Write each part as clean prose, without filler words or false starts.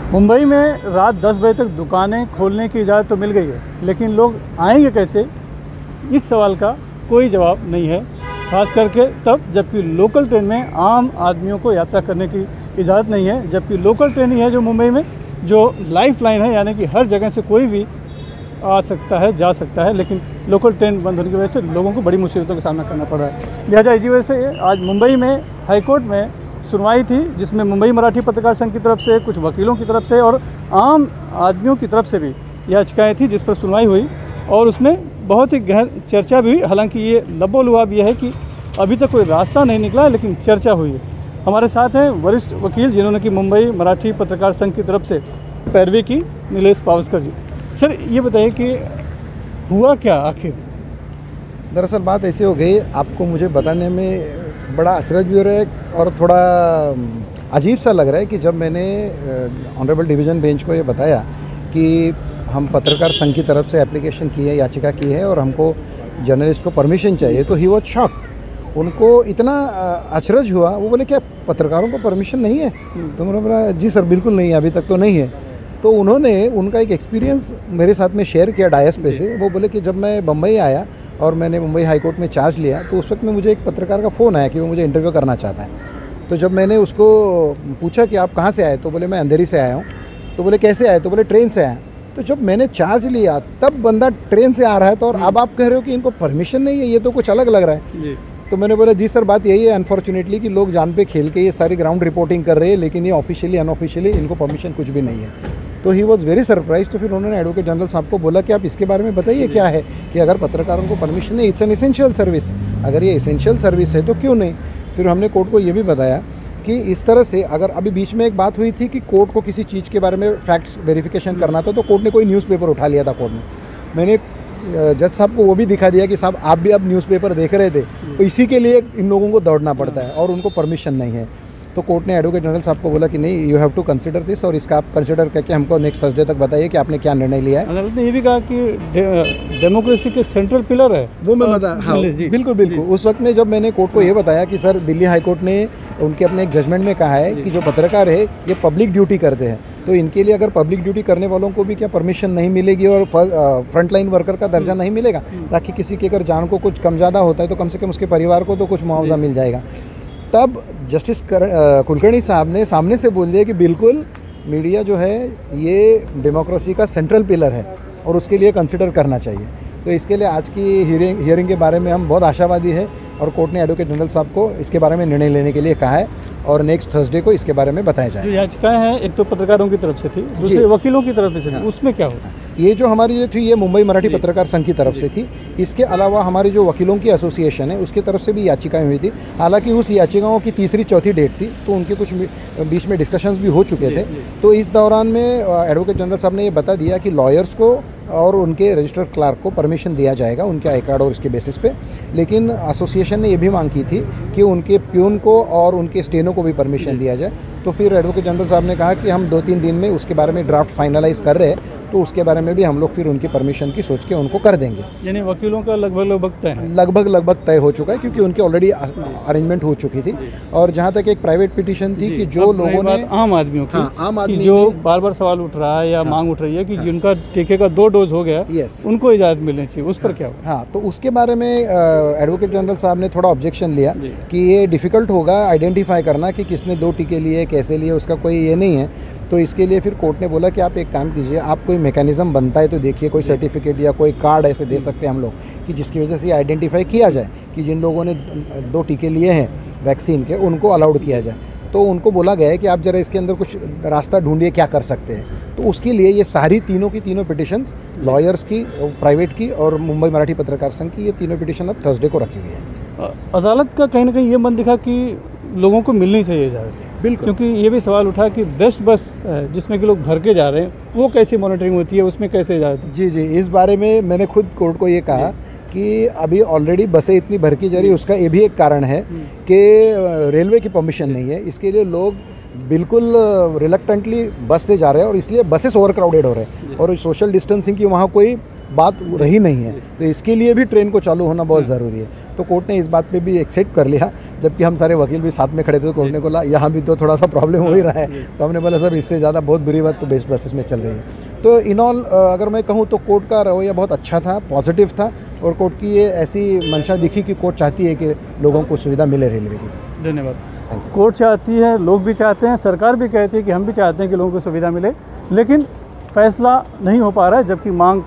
मुंबई में रात 10 बजे तक दुकानें खोलने की इजाज़त तो मिल गई है, लेकिन लोग आएंगे कैसे, इस सवाल का कोई जवाब नहीं है। खास करके तब जबकि लोकल ट्रेन में आम आदमियों को यात्रा करने की इजाज़त नहीं है, जबकि लोकल ट्रेन ही है जो मुंबई में जो लाइफ लाइन है, यानी कि हर जगह से कोई भी आ सकता है, जा सकता है। लेकिन लोकल ट्रेन बंद होने की वजह से लोगों को बड़ी मुसीबतों का सामना करना पड़ रहा है। लिहाजा इसी वजह से आज मुंबई में हाईकोर्ट में सुनवाई थी, जिसमें मुंबई मराठी पत्रकार संघ की तरफ से, कुछ वकीलों की तरफ से और आम आदमियों की तरफ से भी याचिकाएँ थी, जिस पर सुनवाई हुई और उसमें बहुत ही गहन चर्चा भी हुई। हालांकि ये लबोलुआब ये है कि अभी तक कोई रास्ता नहीं निकला है, लेकिन चर्चा हुई है। हमारे साथ हैं वरिष्ठ वकील जिन्होंने कि मुंबई मराठी पत्रकार संघ की तरफ से पैरवी की, नीलेश पावस्कर जी। सर, ये बताइए कि हुआ क्या आखिर? दरअसल बात ऐसी हो गई, आपको मुझे बताने में बड़ा अचरज भी हो रहा है और थोड़ा अजीब सा लग रहा है कि जब मैंने ऑनरेबल डिवीज़न बेंच को ये बताया कि हम पत्रकार संघ की तरफ से एप्लीकेशन की है, याचिका की है और हमको जर्नलिस्ट को परमिशन चाहिए, तो ही वॉज शॉक। उनको इतना अचरज हुआ, वो बोले क्या पत्रकारों को परमिशन नहीं है? तो मैंने बोला जी सर बिल्कुल नहीं है, अभी तक तो नहीं है। तो उन्होंने उनका एक एक्सपीरियंस मेरे साथ में शेयर किया डायस पे से। वो बोले कि जब मैं बम्बई आया और मैंने मुंबई हाई कोर्ट में चार्ज लिया, तो उस वक्त में मुझे एक पत्रकार का फ़ोन आया कि वो मुझे इंटरव्यू करना चाहता है। तो जब मैंने उसको पूछा कि आप कहाँ से आए, तो बोले मैं अंधेरी से आया हूँ। तो बोले कैसे आए? तो बोले ट्रेन से आया। तो जब मैंने चार्ज लिया तब बंदा ट्रेन से आ रहा है, तो और अब आप कह रहे हो कि इनको परमिशन नहीं है, ये तो कुछ अलग लग रहा है। तो मैंने बोला जी सर बात यही है अनफॉर्चुनेटली कि लोग जान पे खेल के ये सारी ग्राउंड रिपोर्टिंग कर रहे हैं, लेकिन ये ऑफिशियली अनऑफिशियली इनको परमिशन कुछ भी नहीं है। तो ही वॉज वेरी सरप्राइज। तो फिर उन्होंने एडवोकेट जनरल साहब को बोला कि आप इसके बारे में बताइए क्या है कि अगर पत्रकारों को परमिशन नहीं, इट्स एन एसेंशियल सर्विस, अगर ये एसेंशियल सर्विस है तो क्यों नहीं। फिर हमने कोर्ट को ये भी बताया कि इस तरह से अगर अभी बीच में एक बात हुई थी कि कोर्ट को किसी चीज़ के बारे में फैक्ट्स वेरिफिकेशन करना था, तो कोर्ट ने कोई न्यूज़पेपर उठा लिया था कोर्ट में। मैंने जज साहब को वो भी दिखा दिया कि साहब आप भी अब न्यूज़पेपर देख रहे थे, तो इसी के लिए इन लोगों को दौड़ना पड़ता है और उनको परमिशन नहीं है। तो कोर्ट ने एडवोकेट जनरल साहब को बोला कि नहीं, you have to consider this, और इसका आप कंसिडर करके हमको नेक्स्ट थर्सडे तक बताइए कि आपने क्या निर्णय लिया है। अदालत ने ये भी कहा कि डेमोक्रेसी के सेंट्रल पिलर है वो मैं बता, हाँ बिल्कुल बिल्कुल। उस वक्त में जब मैंने कोर्ट को ये बताया कि सर दिल्ली हाई कोर्ट ने उनके अपने एक जजमेंट में कहा है कि जो पत्रकार है ये पब्लिक ड्यूटी करते हैं, तो इनके लिए अगर पब्लिक ड्यूटी करने वालों को भी क्या परमिशन नहीं मिलेगी और फ्रंट लाइन वर्कर का दर्जा नहीं मिलेगा, ताकि किसी की अगर जान को कुछ कम ज़्यादा होता है तो कम से कम उसके परिवार को तो कुछ मुआवजा मिल जाएगा। तब जस्टिस कुलकर्णी साहब ने सामने से बोल दिया कि बिल्कुल मीडिया जो है ये डेमोक्रेसी का सेंट्रल पिलर है और उसके लिए कंसिडर करना चाहिए। तो इसके लिए आज की हियरिंग के बारे में हम बहुत आशावादी है और कोर्ट ने एडवोकेट जनरल साहब को इसके बारे में निर्णय लेने के लिए कहा है और नेक्स्ट थर्सडे को इसके बारे में बताया जाए। जो याचिकाएं हैं, एक तो पत्रकारों की तरफ से थी, दूसरे वकीलों की तरफ से थी, उसमें क्या होता है? ये जो हमारी जो थी ये मुंबई मराठी पत्रकार संघ की तरफ से थी। इसके अलावा हमारी जो वकीलों की एसोसिएशन है उसकी तरफ से भी याचिकाएं हुई थी। हालांकि उस याचिकाओं की तीसरी चौथी डेट थी, तो उनके कुछ बीच में डिस्कशंस भी हो चुके थे। तो इस दौरान में एडवोकेट जनरल साहब ने ये बता दिया कि लॉयर्स को और उनके रजिस्टर क्लार्क को परमिशन दिया जाएगा उनके आई कार्ड और इसके बेसिस पे। लेकिन एसोसिएशन ने ये भी मांग की थी कि उनके प्यून को और उनके स्टेनो को भी परमिशन दिया जाए। तो फिर एडवोकेट जनरल साहब ने कहा कि हम 2-3 दिन में उसके बारे में ड्राफ्ट फाइनलाइज कर रहे हैं, तो उसके बारे में भी हम लोग फिर उनकी परमिशन की सोच के उनको कर देंगे। यानी वकीलों का लगभग तय हो चुका है, क्योंकि उनकी ऑलरेडी अरेंजमेंट हो चुकी थी। और जहाँ तक एक प्राइवेट पिटीशन थी कि जो लोगों ने आम आदमियों की, आम आदमी जो बार बार सवाल उठ रहा है या मांग उठ रही है कि जिनका टीके का 2 डोज हो गया, उनको इजाज़त मिलनी चाहिए, उस पर क्या होगा? हाँ, तो उसके बारे में एडवोकेट जनरल साहब ने थोड़ा ऑब्जेक्शन लिया कि ये डिफ़िकल्ट होगा आइडेंटिफाई करना कि किसने 2 टीके लिए, कैसे लिए, उसका कोई ये नहीं है। तो इसके लिए फिर कोर्ट ने बोला कि आप एक काम कीजिए, आप कोई मैकेनिज़्म बनता है तो देखिए, कोई सर्टिफिकेट या कोई कार्ड ऐसे दे सकते हैं हम लोग कि जिसकी वजह से आइडेंटिफाई किया जाए कि जिन लोगों ने 2 टीके लिए हैं वैक्सीन के, उनको अलाउड किया जाए। तो उनको बोला गया है कि आप ज़रा इसके अंदर कुछ रास्ता ढूंढिए, क्या कर सकते हैं। तो उसके लिए ये सारी तीनों की तीनों पिटिशन्स, लॉयर्स की, प्राइवेट की और मुंबई मराठी पत्रकार संघ की, ये तीनों पिटिशन अब थर्सडे को रखी गई है। अदालत का कहीं ना कहीं ये मन दिखा कि लोगों को मिलनी चाहिए इजाज़त, बिल्कुल, क्योंकि ये भी सवाल उठा कि बेस्ट बस जिसमें कि लोग भर के जा रहे हैं, वो कैसी मॉनिटरिंग होती है, उसमें कैसे इजाज़त? जी, इस बारे में मैंने खुद कोर्ट को ये कहा कि अभी ऑलरेडी बसें इतनी भर की जा रही है, उसका ये भी एक कारण है कि रेलवे की परमिशन नहीं है। इसके लिए लोग बिल्कुल रिलक्टेंटली बस से जा रहे हैं और इसलिए बसेस ओवर क्राउडेड हो रहे हैं और सोशल डिस्टेंसिंग की वहाँ कोई बात रही नहीं है। तो इसके लिए भी ट्रेन को चालू होना बहुत ज़रूरी है। तो कोर्ट ने इस बात पे भी एक्सेप्ट कर लिया, जबकि हम सारे वकील भी साथ में खड़े थे। तो कोर्ट ने बोला यहाँ भी तो थोड़ा सा प्रॉब्लम हो ही रहा है। तो हमने बोला सर इससे ज़्यादा बहुत बुरी बात तो बेस प्रोसेस में चल रही है। तो इन ऑल अगर मैं कहूँ तो कोर्ट का रवैया बहुत अच्छा था, पॉजिटिव था, और कोर्ट की ये ऐसी मंशा दिखी कि कोर्ट चाहती है कि लोगों को सुविधा मिले रेलवे की। धन्यवाद। Thank you. कोर्ट चाहती है, लोग भी चाहते हैं, सरकार भी कहती है कि हम भी चाहते हैं कि लोगों को सुविधा मिले, लेकिन फैसला नहीं हो पा रहा है। जबकि मांग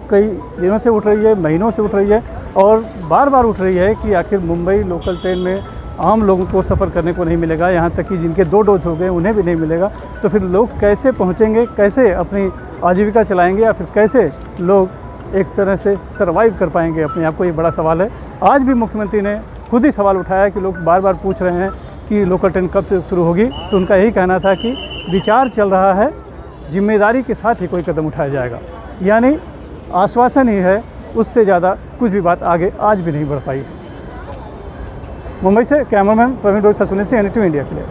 कई दिनों से उठ रही है, महीनों से उठ रही है, और बार बार उठ रही है कि आखिर मुंबई लोकल ट्रेन में आम लोगों को सफ़र करने को नहीं मिलेगा, यहाँ तक कि जिनके 2 डोज हो गए उन्हें भी नहीं मिलेगा। तो फिर लोग कैसे पहुँचेंगे, कैसे अपनी आजीविका चलाएंगे, या फिर कैसे लोग एक तरह से सर्वाइव कर पाएंगे अपने आप को, ये बड़ा सवाल है। आज भी मुख्यमंत्री ने खुद ही सवाल उठाया कि लोग बार बार पूछ रहे हैं कि लोकल ट्रेन कब से शुरू होगी, तो उनका यही कहना था कि विचार चल रहा है, जिम्मेदारी के साथ ही कोई कदम उठाया जाएगा। यानी आश्वासन ही है, उससे ज़्यादा कुछ भी बात आगे आज भी नहीं बढ़ पाई। मुंबई से कैमरामैन प्रवीण रोज ससुने से NDTV इंडिया के लिए।